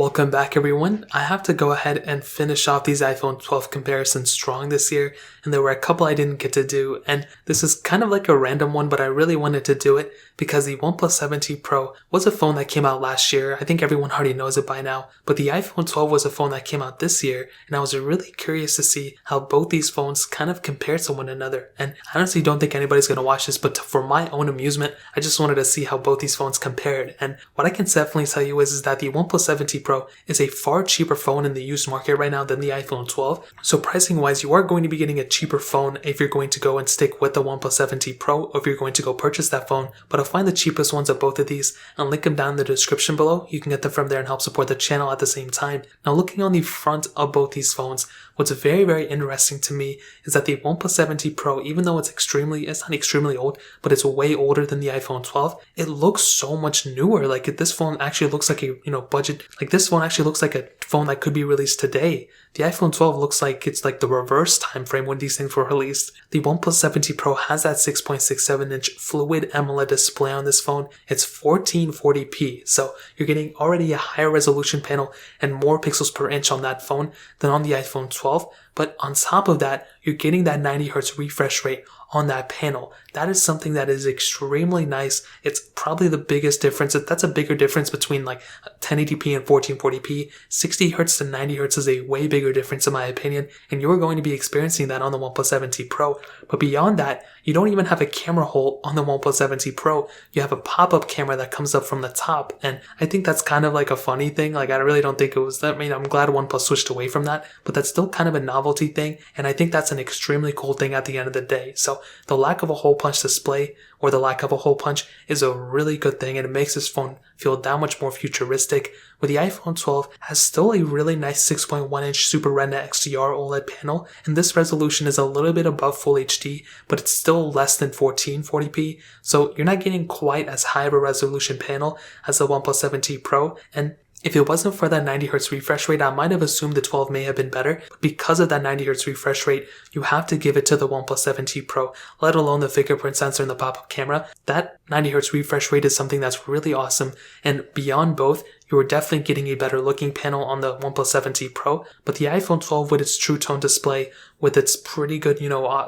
Welcome back everyone. I have to go ahead and finish off these iPhone 12 comparisons strong this year, and there were a couple I didn't get to do, and this is kind of like a random one, but I really wanted to do it because the OnePlus 7T Pro was a phone that came out last year. I think everyone already knows it by now, but the iPhone 12 was a phone that came out this year, and I was really curious to see how both these phones kind of compare to one another. And I honestly don't think anybody's going to watch this, but for my own amusement, I just wanted to see how both these phones compared. And what I can definitely tell you is that the OnePlus 7T Pro is a far cheaper phone in the used market right now than the iPhone 12. So pricing wise, you are going to be getting a cheaper phone if you're going to go and stick with the OnePlus 7T Pro, or if you're going to go purchase that phone. But I'll find the cheapest ones of both of these and link them down in the description below. You can get them from there and help support the channel at the same time. Now, looking on the front of both these phones, what's very interesting to me is that the OnePlus 7T Pro, even though it's not extremely old, but it's way older than the iPhone 12, it looks so much newer. Like, this phone actually looks like a, budget, like this phone actually looks like a phone that could be released today. The iPhone 12 looks like it's like the reverse time frame when these things were released. The OnePlus 7T Pro has that 6.67-inch Fluid AMOLED display on this phone. It's 1440p, so you're getting already a higher resolution panel and more pixels per inch on that phone than on the iPhone 12. But on top of that, you're getting that 90Hz refresh rate on that panel. That is something that is extremely nice. It's probably the biggest difference. That's a bigger difference between like 1080p and 1440p. 60Hz to 90Hz is a way bigger difference in my opinion, and you're going to be experiencing that on the OnePlus 7T Pro. But beyond that, you don't even have a camera hole on the OnePlus 7T Pro. You have a pop-up camera that comes up from the top, and I think that's kind of like a funny thing. Like, I really don't think it was that. I mean, I'm glad OnePlus switched away from that, but that's still kind of a novelty thing, and I think that's an extremely cool thing at the end of the day. So the lack of a hole punch display, or the lack of a hole punch, is a really good thing, and it makes this phone feel that much more futuristic. Where the iPhone 12 has still a really nice 6.1-inch Super Retina XDR OLED panel, and this resolution is a little bit above Full HD, but it's still less than 1440p, so you're not getting quite as high of a resolution panel as the OnePlus 7T Pro. And if it wasn't for that 90Hz refresh rate, I might have assumed the 12 may have been better, but because of that 90Hz refresh rate, you have to give it to the OnePlus 7T Pro, let alone the fingerprint sensor and the pop-up camera. That 90Hz refresh rate is something that's really awesome, and beyond both, you are definitely getting a better looking panel on the OnePlus 7T Pro, but the iPhone 12 with its True Tone display, with its pretty good,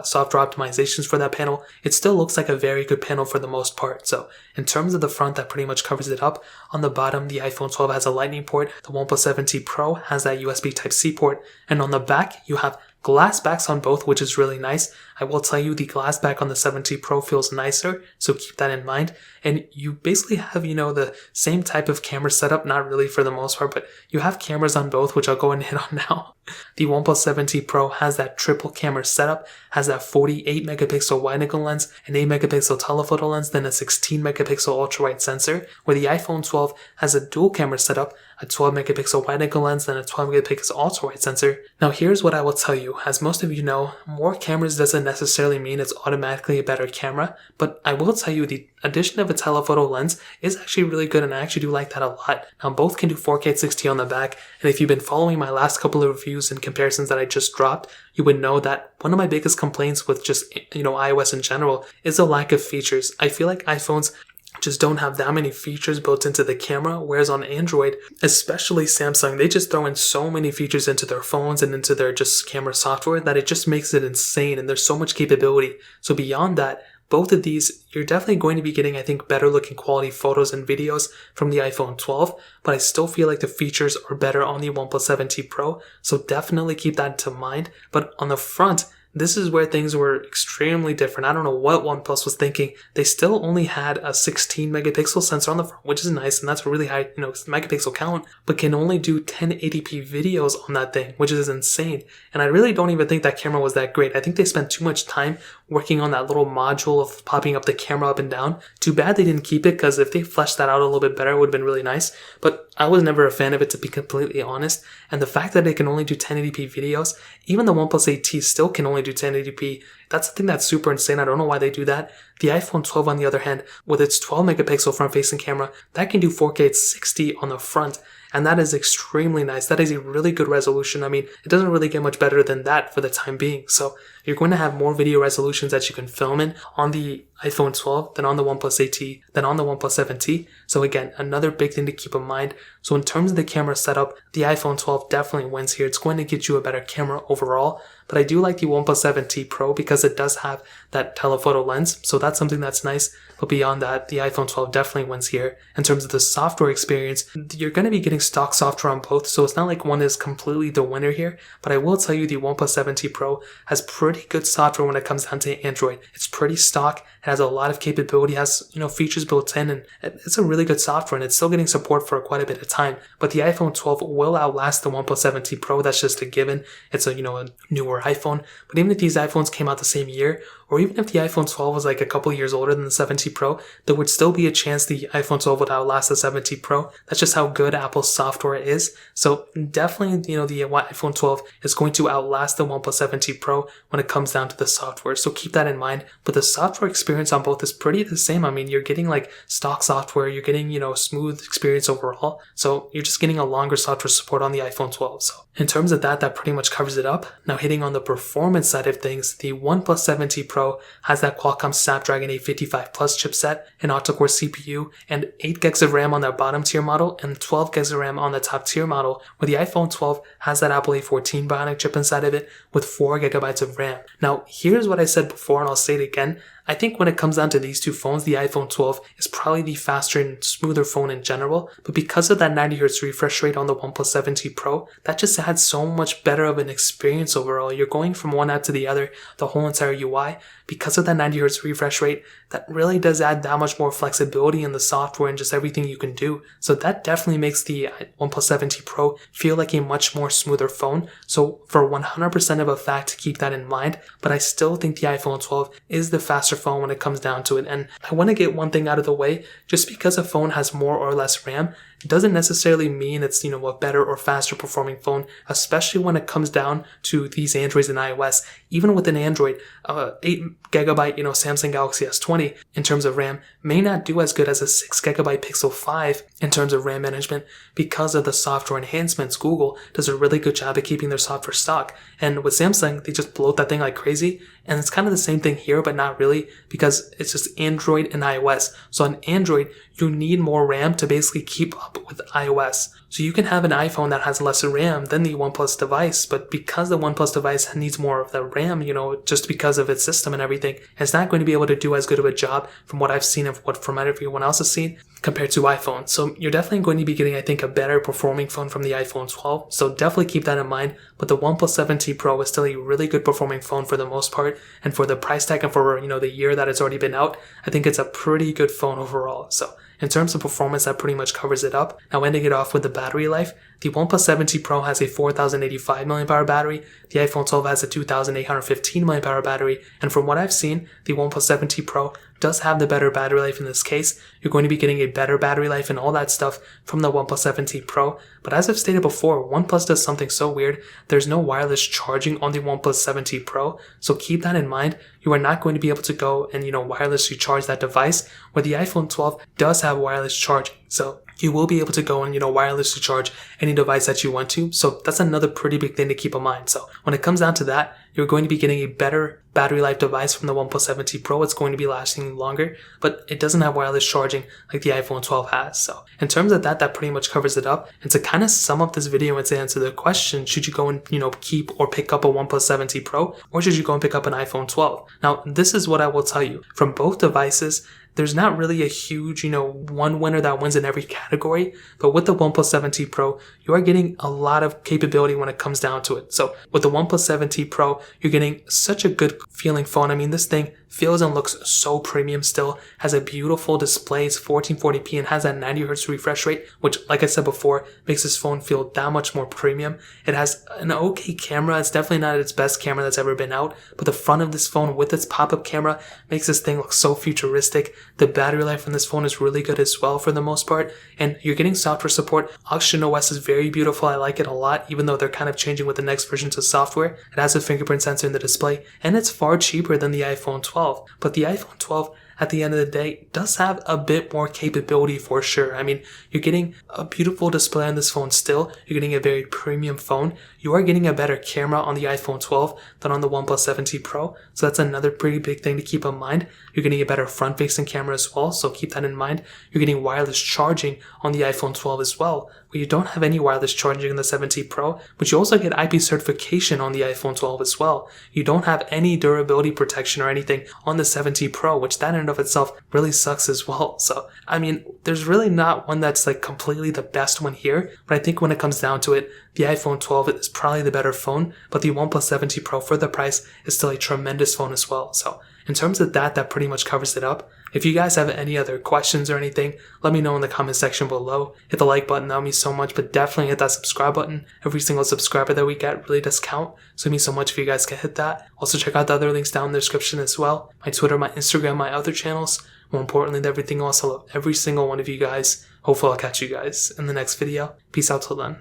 software optimizations for that panel, it still looks like a very good panel for the most part. So in terms of the front, that pretty much covers it up. On the bottom, the iPhone 12 has a Lightning port, the OnePlus 7T Pro has that USB Type-C port, and on the back, you have glass backs on both, which is really nice. I will tell you, the glass back on the 7T Pro feels nicer, so keep that in mind. And you basically have, the same type of camera setup, not really for the most part, but you have cameras on both, which I'll go and hit on now. The OnePlus 7T Pro has that triple camera setup, has that 48 megapixel wide-angle lens, an 8 megapixel telephoto lens, then a 16 megapixel ultra-wide sensor, where the iPhone 12 has a dual camera setup, a 12 megapixel wide-angle lens, then a 12 megapixel ultra-wide sensor. Now here's what I will tell you. As most of you know, more cameras doesn't necessarily mean it's automatically a better camera, but I will tell you the addition of a telephoto lens is actually really good, and I actually do like that a lot. Now both can do 4K 60 on the back, and if you've been following my last couple of reviews and comparisons that I just dropped, you would know that one of my biggest complaints with just, iOS in general is the lack of features. I feel like iPhones just don't have that many features built into the camera, whereas on Android, especially Samsung, they just throw in so many features into their phones and into their just camera software that it just makes it insane, and there's so much capability. So beyond that, both of these, you're definitely going to be getting, I think, better looking quality photos and videos from the iPhone 12, but I still feel like the features are better on the OnePlus 7T Pro, so definitely keep that in mind. But on the front, this is where things were extremely different. I don't know what OnePlus was thinking. They still only had a 16 megapixel sensor on the front, which is nice, and that's a really high, megapixel count, but can only do 1080p videos on that thing, which is insane. And I really don't even think that camera was that great. I think they spent too much time working on that little module of popping up the camera up and down. Too bad they didn't keep it, because if they fleshed that out a little bit better, it would have been really nice. But I was never a fan of it, to be completely honest. And the fact that it can only do 1080p videos, even the OnePlus 8T still can only do 1080p. That's the thing that's super insane. I don't know why they do that. The iPhone 12, on the other hand, with its 12 megapixel front-facing camera, that can do 4K 60 on the front. and that is extremely nice. That is a really good resolution. I mean, it doesn't really get much better than that for the time being. So you're going to have more video resolutions that you can film in on the iPhone 12 than on the OnePlus 8T, than on the OnePlus 7T. So again, another big thing to keep in mind. So in terms of the camera setup, the iPhone 12 definitely wins here. It's going to get you a better camera overall. But I do like the OnePlus 7T Pro because it does have that telephoto lens. So that's something that's nice. But beyond that, the iPhone 12 definitely wins here. In terms of the software experience, you're going to be getting stock software on both. So it's not like one is completely the winner here. But I will tell you the OnePlus 7T Pro has pretty good software when it comes down to Android. It's pretty stock. It has a lot of capability, has, features built in, and it's a really good software, and it's still getting support for quite a bit of time. But the iPhone 12 will outlast the OnePlus 7T Pro. That's just a given. It's a newer iPhone. But even if these iPhones came out the same year, or even if the iPhone 12 was like a couple years older than the 7T Pro, there would still be a chance the iPhone 12 would outlast the 7T Pro. That's just how good Apple's software is. So definitely, the iPhone 12 is going to outlast the OnePlus 7T Pro when it comes down to the software. So keep that in mind. But the software experience on both is pretty the same. I mean, you're getting like stock software, you're getting, smooth experience overall. So you're just getting a longer software support on the iPhone 12. So in terms of that pretty much covers it up. Now hitting on the performance side of things, the OnePlus 7T Pro has that Qualcomm Snapdragon 855 Plus chipset, an octa-core CPU, and 8 gigs of RAM on their bottom tier model, and 12 gigs of RAM on the top tier model, where the iPhone 12 has that Apple A14 Bionic chip inside of it with 4 gigabytes of RAM. Now, here's what I said before, and I'll say it again. I think when it comes down to these two phones, the iPhone 12 is probably the faster and smoother phone in general, but because of that 90Hz refresh rate on the OnePlus 7T Pro, that just adds so much better of an experience overall. You're going from one app to the other, the whole entire UI. Because of that 90Hz refresh rate, that really does add that much more flexibility in the software and just everything you can do. So that definitely makes the OnePlus 7T Pro feel like a much more smoother phone. So for 100% of a fact, keep that in mind. But I still think the iPhone 12 is the faster phone when it comes down to it. And I want to get one thing out of the way. Just because a phone has more or less RAM, it doesn't necessarily mean it's, a better or faster performing phone, especially when it comes down to these Androids and iOS. Even with an Android, 8 gigabyte, Samsung Galaxy S20 in terms of RAM may not do as good as a 6 gigabyte Pixel 5 in terms of RAM management because of the software enhancements. Google does a really good job at keeping their software stock. And with Samsung, they just bloat that thing like crazy. And it's kind of the same thing here, but not really, because it's just Android and iOS. So on Android, you need more RAM to basically keep up with iOS. So you can have an iPhone that has less RAM than the OnePlus device, but because the OnePlus device needs more of the RAM, just because of its system and everything, it's not going to be able to do as good of a job from what I've seen of what from everyone else has seen compared to iPhone. So you're definitely going to be getting, I think, a better performing phone from the iPhone 12. So definitely keep that in mind. But the OnePlus 7T Pro is still a really good performing phone for the most part. And for the price tag and for, the year that it's already been out, I think it's a pretty good phone overall. So in terms of performance, that pretty much covers it up. Now ending it off with the battery life, the OnePlus 7T Pro has a 4085 mAh battery, the iPhone 12 has a 2815 mAh battery, and from what I've seen, the OnePlus 7T Pro does have the better battery life in this case. You're going to be getting a better battery life and all that stuff from the OnePlus 7T Pro, but as I've stated before, OnePlus does something so weird. There's no wireless charging on the OnePlus 7T Pro, so keep that in mind. You are not going to be able to go and, wirelessly charge that device, where the iPhone 12 does have wireless charging. So you will be able to go and, wirelessly charge any device that you want to. So that's another pretty big thing to keep in mind. So when it comes down to that, you're going to be getting a better battery life device from the OnePlus 7T Pro. It's going to be lasting longer, but it doesn't have wireless charging like the iPhone 12 has. So in terms of that pretty much covers it up. And to kind of sum up this video and to answer the question, should you go and, keep or pick up a OnePlus 7T Pro, or should you go and pick up an iPhone 12? Now, this is what I will tell you. From both devices, there's not really a huge, one winner that wins in every category. But with the OnePlus 7T Pro, you are getting a lot of capability when it comes down to it. So with the OnePlus 7T Pro, you're getting such a good feeling phone. I mean, this thing feels and looks so premium still, has a beautiful display, it's 1440p and has that 90Hz refresh rate, which, like I said before, makes this phone feel that much more premium. It has an okay camera. It's definitely not its best camera that's ever been out, but the front of this phone with its pop-up camera makes this thing look so futuristic. The battery life on this phone is really good as well for the most part, and you're getting software support. Oxygen OS is very beautiful. I like it a lot, even though they're kind of changing with the next versions of software. It has a fingerprint sensor in the display, and it's far cheaper than the iPhone 12. But the iPhone 12 at the end of the day, it does have a bit more capability for sure. I mean, you're getting a beautiful display on this phone still. You're getting a very premium phone. You are getting a better camera on the iPhone 12 than on the OnePlus 7T Pro. So that's another pretty big thing to keep in mind. You're getting a better front-facing camera as well, so keep that in mind. You're getting wireless charging on the iPhone 12 as well, where you don't have any wireless charging in the 7T Pro, but you also get IP certification on the iPhone 12 as well. You don't have any durability protection or anything on the 7T Pro, which that in and of itself really sucks as well. So, I mean, there's really not one that's like completely the best one here, but I think when it comes down to it, the iPhone 12 is probably the better phone, but the OnePlus 7T Pro for the price is still a tremendous phone as well. So, in terms of that pretty much covers it up. If you guys have any other questions or anything, let me know in the comment section below. Hit the like button, that would mean so much, but definitely hit that subscribe button. Every single subscriber that we get really does count, so it means so much if you guys can hit that. Also check out the other links down in the description as well. My Twitter, my Instagram, my other channels. More importantly than everything else, I love every single one of you guys. Hopefully I'll catch you guys in the next video. Peace out till then.